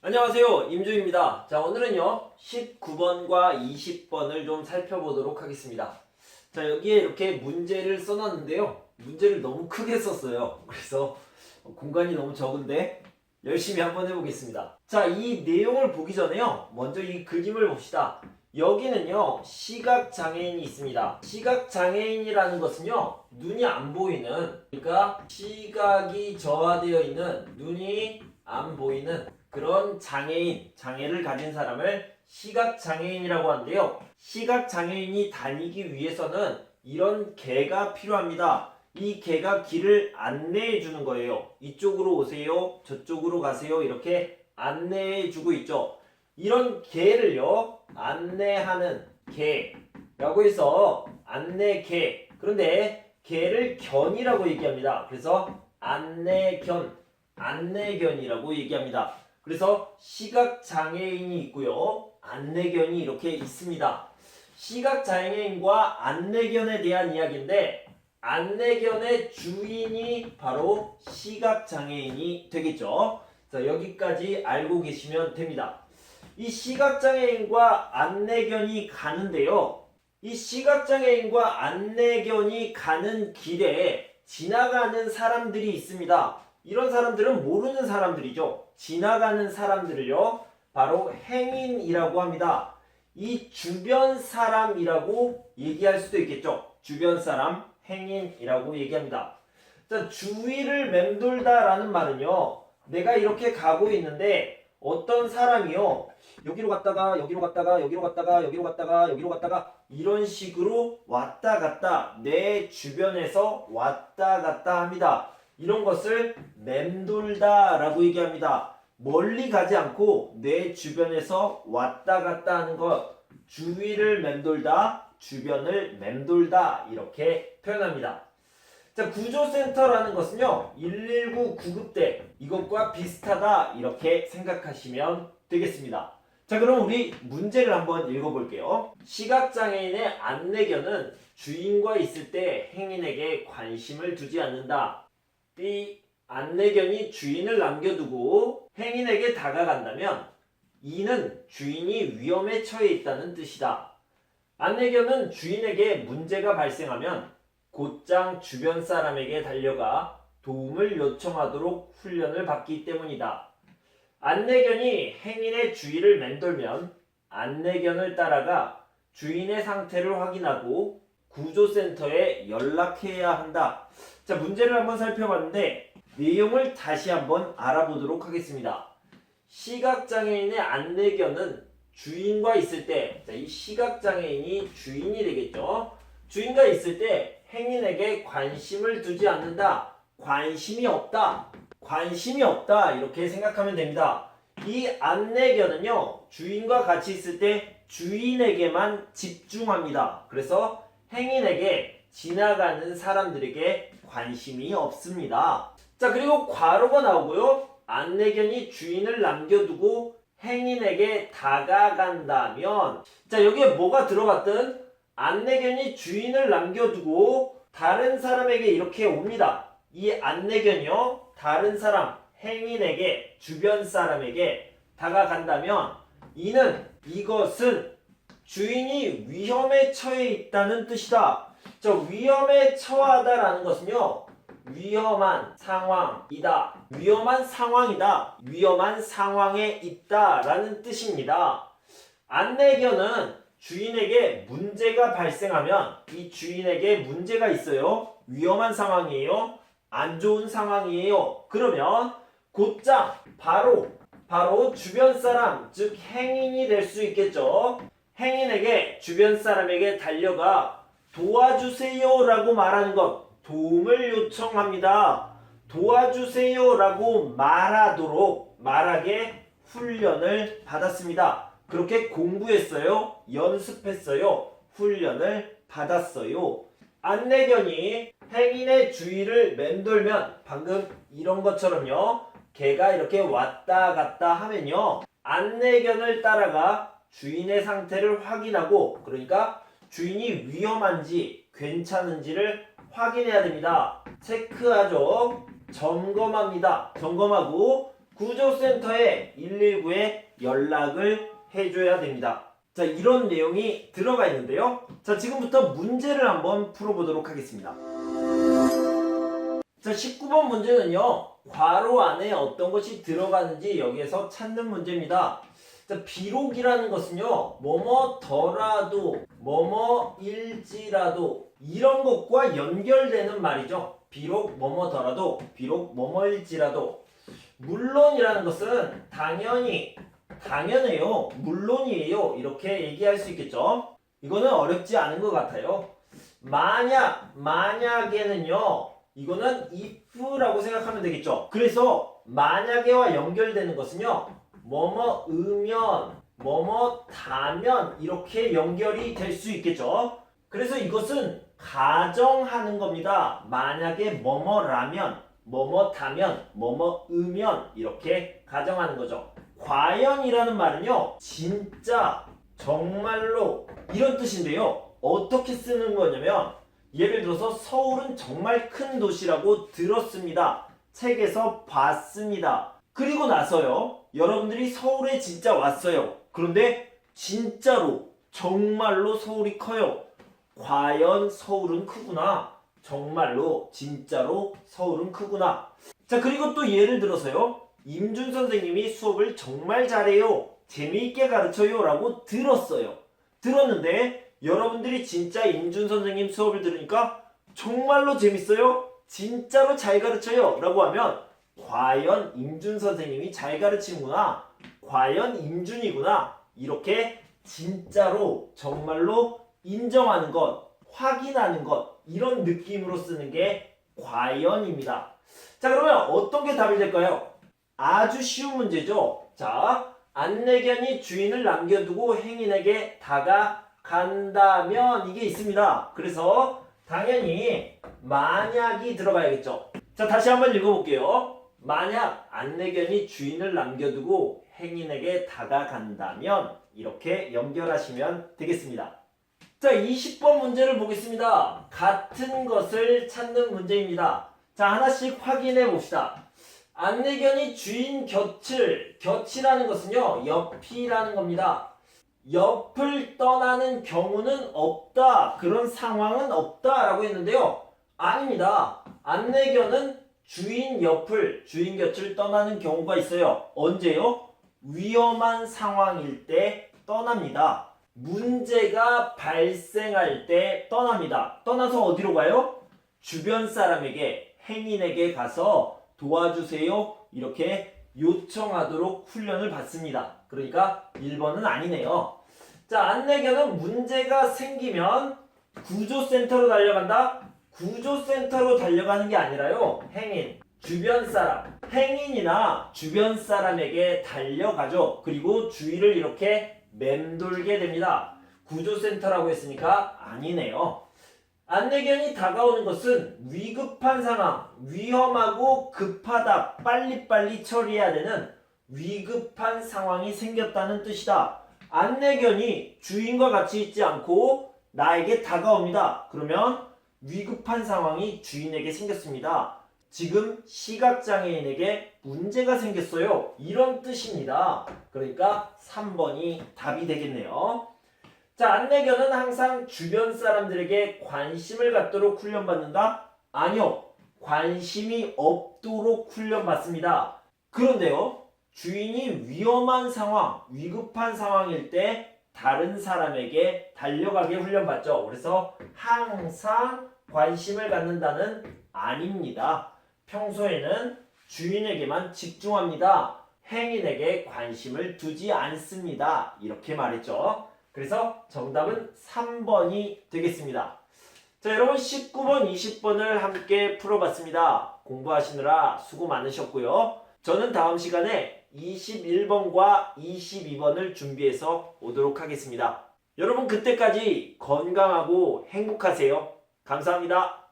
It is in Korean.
안녕하세요, 임주입니다. 자, 오늘은요 19번과 20번을 좀 살펴보도록 하겠습니다. 자, 여기에 이렇게 문제를 써놨는데요, 문제를 너무 크게 썼어요. 그래서 공간이 너무 적은데 열심히 한번 해보겠습니다. 자, 이 내용을 보기 전에요, 먼저 이 그림을 봅시다. 여기는요 시각장애인이 있습니다. 시각장애인이라는 것은요 눈이 안 보이는, 그러니까 시각이 저하되어 있는, 눈이 안 보이는 그런 장애를 가진 사람을 시각장애인이라고 하는데요, 시각장애인이 다니기 위해서는 이런 개가 필요합니다. 이 개가 길을 안내해 주는 거예요. 이쪽으로 오세요, 저쪽으로 가세요, 이렇게 안내해 주고 있죠. 이런 개를요 안내하는 개라고 해서 안내개, 그런데 개를 견이라고 얘기합니다. 그래서 안내견이라고 얘기합니다. 그래서 시각장애인이 있고요, 안내견이 이렇게 있습니다. 시각장애인과 안내견에 대한 이야기인데, 안내견의 주인이 바로 시각장애인이 되겠죠. 자, 여기까지 알고 계시면 됩니다. 이 시각장애인과 안내견이 가는데요, 이 시각장애인과 안내견이 가는 길에 지나가는 사람들이 있습니다. 이런 사람들은 모르는 사람들이죠. 지나가는 사람들을요 바로 행인이라고 합니다. 이 주변 사람이라고 얘기할 수도 있겠죠. 주변 사람, 행인이라고 얘기합니다. 자, 주위를 맴돌다 라는 말은요, 내가 이렇게 가고 있는데 어떤 사람이요 여기로 갔다가 여기로 갔다가 여기로 갔다가 여기로 갔다가 여기로 갔다가 이런 식으로 왔다 갔다, 내 주변에서 왔다 갔다 합니다. 이런 것을 맴돌다 라고 얘기합니다. 멀리 가지 않고 내 주변에서 왔다 갔다 하는 것, 주위를 맴돌다, 주변을 맴돌다, 이렇게 표현합니다. 자, 구조센터라는 것은요 119 구급대, 이것과 비슷하다, 이렇게 생각하시면 되겠습니다. 자, 그럼 우리 문제를 한번 읽어볼게요. 시각장애인의 안내견은 주인과 있을 때 행인에게 관심을 두지 않는다. B. 안내견이 주인을 남겨두고 행인에게 다가간다면 이는 주인이 위험에 처해 있다는 뜻이다. 안내견은 주인에게 문제가 발생하면 곧장 주변 사람에게 달려가 도움을 요청하도록 훈련을 받기 때문이다. 안내견이 행인의 주위를 맴돌면 안내견을 따라가 주인의 상태를 확인하고 구조센터에 연락해야 한다. 자, 문제를 한번 살펴봤는데 내용을 다시 한번 알아보도록 하겠습니다. 시각장애인의 안내견은 주인과 있을 때, 자, 이 시각장애인이 주인이 되겠죠. 주인과 있을 때 행인에게 관심을 두지 않는다. 관심이 없다. 이렇게 생각하면 됩니다. 이 안내견은요 주인과 같이 있을 때 주인에게만 집중합니다. 그래서 행인에게, 지나가는 사람들에게 관심이 없습니다. 자, 그리고 괄호가 나오고요, 안내견이 주인을 남겨두고 행인에게 다가간다면, 자, 여기에 뭐가 들어갔든 안내견이 주인을 남겨두고 다른 사람에게 이렇게 옵니다. 이 안내견이요 다른 사람, 행인에게, 주변 사람에게 다가간다면 이것은 주인이 위험에 처해 있다는 뜻이다. 저 위험에 처하다라는 것은요 위험한 상황이다, 위험한 상황에 있다라는 뜻입니다. 안내견은 주인에게 문제가 발생하면, 이 주인에게 문제가 있어요, 위험한 상황이에요, 안 좋은 상황이에요. 그러면 곧장 바로 주변 사람, 즉 행인이 될 수 있겠죠. 행인에게, 주변 사람에게 달려가 도와주세요 라고 말하는 것, 도움을 요청합니다. 도와주세요 라고 말하게 훈련을 받았습니다. 그렇게 공부했어요, 연습했어요, 훈련을 받았어요. 안내견이 행인의 주위를 맴돌면, 방금 이런 것처럼요 개가 이렇게 왔다 갔다 하면요 안내견을 따라가 주인의 상태를 확인하고, 그러니까 주인이 위험한지 괜찮은지를 확인해야 됩니다. 체크하죠. 점검합니다. 점검하고 구조센터에 119에 연락을 해줘야 됩니다. 자, 이런 내용이 들어가 있는데요. 자, 지금부터 문제를 한번 풀어보도록 하겠습니다. 자, 19번 문제는요, 괄호 안에 어떤 것이 들어가는지 여기에서 찾는 문제입니다. 자, 비록이라는 것은요, 뭐뭐더라도, 뭐뭐일지라도 이런 것과 연결되는 말이죠. 비록 뭐뭐더라도, 비록 뭐뭐일지라도. 물론이라는 것은 당연히, 당연해요, 물론이에요, 이렇게 얘기할 수 있겠죠. 이거는 어렵지 않은 것 같아요. 만약에는요, 이거는 if라고 생각하면 되겠죠. 그래서 만약에와 연결되는 것은요, 뭐뭐으면, 뭐뭐다면 이렇게 연결이 될 수 있겠죠. 그래서 이것은 가정하는 겁니다. 만약에 뭐뭐라면, 뭐뭐다면, 뭐뭐으면 이렇게 가정하는 거죠. 과연이라는 말은요, 진짜, 정말로 이런 뜻인데요. 어떻게 쓰는 거냐면, 예를 들어서 서울은 정말 큰 도시라고 들었습니다. 책에서 봤습니다. 그리고 나서요, 여러분들이 서울에 진짜 왔어요. 그런데 진짜로, 정말로 서울이 커요. 과연 서울은 크구나. 정말로, 진짜로 서울은 크구나. 자, 그리고 또 예를 들어서요, 임준 선생님이 수업을 정말 잘해요, 재미있게 가르쳐요 라고 들었어요. 들었는데 여러분들이 진짜 임준 선생님 수업을 들으니까 정말로 재밌어요, 진짜로 잘 가르쳐요 라고 하면 과연 임준 선생님이 잘 가르치는구나, 과연 임준이구나, 이렇게 진짜로, 정말로 인정하는 것, 확인하는 것, 이런 느낌으로 쓰는 게 과연입니다. 자, 그러면 어떤 게 답이 될까요? 아주 쉬운 문제죠. 자, 안내견이 주인을 남겨두고 행인에게 다가간다면, 이게 있습니다. 그래서 당연히 만약이 들어가야겠죠. 자, 다시 한번 읽어볼게요. 만약 안내견이 주인을 남겨두고 행인에게 다가간다면, 이렇게 연결하시면 되겠습니다. 자, 20번 문제를 보겠습니다. 같은 것을 찾는 문제입니다. 자, 하나씩 확인해 봅시다. 안내견이 주인 곁이라는 것은요, 옆이라는 겁니다. 옆을 떠나는 경우는 없다, 그런 상황은 없다 라고 했는데요, 아닙니다. 안내견은 주인 곁을 떠나는 경우가 있어요. 언제요? 위험한 상황일 때 떠납니다. 문제가 발생할 때 떠납니다. 떠나서 어디로 가요? 주변 사람에게, 행인에게 가서 도와주세요, 이렇게 요청하도록 훈련을 받습니다. 그러니까 1번은 아니네요. 자, 안내견은 문제가 생기면 구조센터로 달려간다? 구조센터로 달려가는 게 아니라요, 행인, 주변 사람, 행인이나 주변 사람에게 달려가죠. 그리고 주위를 이렇게 맴돌게 됩니다. 구조센터라고 했으니까 아니네요. 안내견이 다가오는 것은 위급한 상황, 위험하고 급하다, 빨리빨리 처리해야 되는 위급한 상황이 생겼다는 뜻이다. 안내견이 주인과 같이 있지 않고 나에게 다가옵니다. 그러면 위급한 상황이 주인에게 생겼습니다. 지금 시각장애인에게 문제가 생겼어요, 이런 뜻입니다. 그러니까 3번이 답이 되겠네요. 자, 안내견은 항상 주변 사람들에게 관심을 갖도록 훈련받는다? 아니요, 관심이 없도록 훈련받습니다. 그런데요, 주인이 위험한 상황, 위급한 상황일 때 다른 사람에게 달려가게 훈련받죠. 그래서 항상 관심을 갖는다는 아닙니다. 평소에는 주인에게만 집중합니다. 행인에게 관심을 두지 않습니다. 이렇게 말했죠. 그래서 정답은 3번이 되겠습니다. 자, 여러분 19번, 20번을 함께 풀어봤습니다. 공부하시느라 수고 많으셨고요. 저는 다음 시간에 21번과 22번을 준비해서 오도록 하겠습니다. 여러분 그때까지 건강하고 행복하세요. 감사합니다.